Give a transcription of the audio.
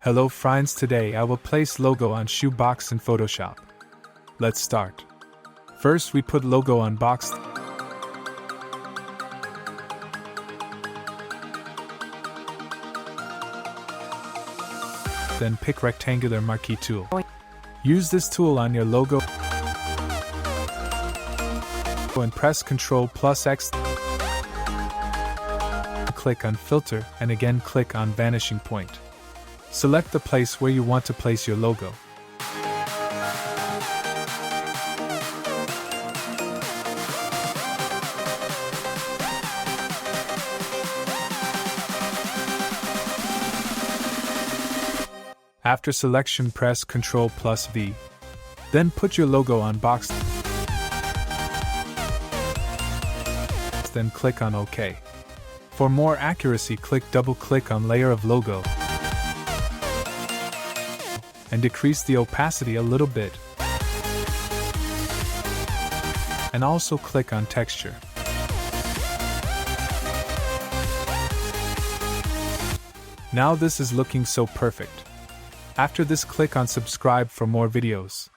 Hello friends, today I will place logo on shoebox in Photoshop. Let's start. First we put logo on box. Then pick rectangular marquee tool. Use this tool on your logo and press Ctrl+X. Click on filter and again click on vanishing point. Select the place where you want to place your logo. After selection, press Ctrl+V. Then put your logo on box. Then click on OK. For more accuracy, double-click on layer of logo and decrease the opacity a little bit. And also click on texture. Now this is looking so perfect. After this, click on subscribe for more videos.